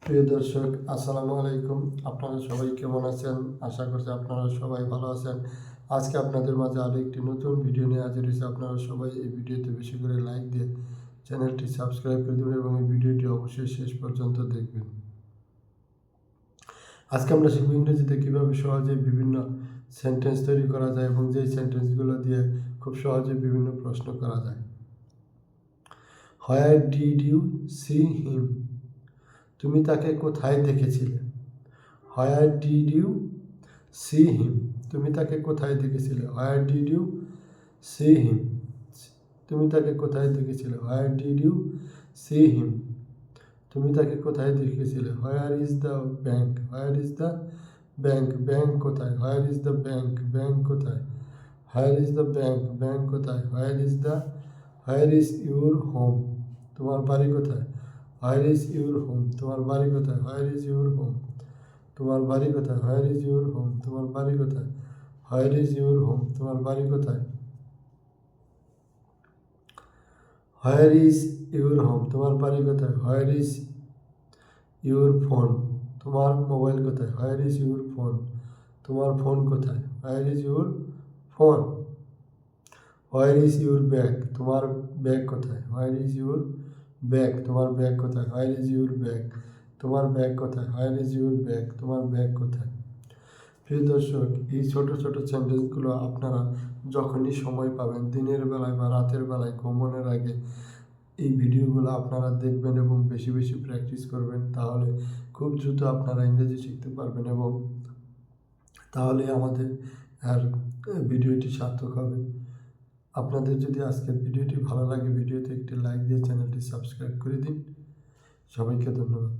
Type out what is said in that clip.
প্রিয় দর্শক, আসসালামু আলাইকুম। আপনারা সবাই কেমন আছেন? আশা করছি আপনারা সবাই ভালো আছেন। আজকে আপনাদের মাঝে আরও একটি নতুন ভিডিও নিয়ে হাজির হয়েছি। আপনারা সবাই এই ভিডিওতে বেশি করে লাইক দিয়ে চ্যানেলটি সাবস্ক্রাইব করে দেবেন এবং এই ভিডিওটি অবশ্যই শেষ পর্যন্ত দেখবেন। আজকে আমরা শিখব ইংরেজিতে কীভাবে সহজে বিভিন্ন সেন্টেন্স তৈরি করা যায় এবং যেই সেন্টেন্সগুলো দিয়ে খুব সহজে বিভিন্ন প্রশ্ন করা যায়। Where did you see him? তুমি তাকে কোথায় দেখেছিলে? Where did you see him? তুমি তাকে কোথায় দেখেছিলে? Where did you see him? তুমি তাকে কোথায় দেখেছিলে? Where did you see him? তুমি তাকে কোথায় দেখেছিলে? Where is the bank? Where is the bank? Bank কোথায়? Where is the bank? Bank কোথায়? Where is the bank? Bank কোথায়? Where is your home? তোমার বাড়ি কোথায়? Where is your home? তোমার বাড়ি কোথায়? Where is your home? তোমার বাড়ি কোথায়? Where is your home? তোমার বাড়ি কোথায়? Where is your home? তোমার বাড়ি কোথায়? Where is your home? তোমার বাড়ি কোথায়? Where is your phone? তোমার মোবাইল কোথায়? Where is your phone? তোমার ফোন কোথায়? Where is your phone? Where is your bag? তোমার ব্যাগ কোথায়? Where is your bag? তোমার ব্যাগ কোথায়? Where is your bag? তোমার ব্যাগ কোথায়? Where is your bag? তোমার ব্যাগ কোথায়? প্রিয় দর্শক, এই ছোট ছোট সেন্টেন্সগুলো আপনারা যখনই সময় পাবেন, দিনের বেলায় বা রাতের বেলায় ঘুমানোর আগে এই ভিডিওগুলো আপনারা দেখবেন এবং বেশি বেশি প্র্যাকটিস করবেন। তাহলে খুব দ্রুত আপনারা ইংরেজি শিখতে পারবেন এবং তাহলে আমাদের আর ভিডিওটি সার্থক হবে। আপনাদের যদি আজকের ভিডিওটি ভালো লাগে, ভিডিওতে একটি লাইক দিয়ে চ্যানেলটি সাবস্ক্রাইব করে দিন। সবাইকে ধন্যবাদ।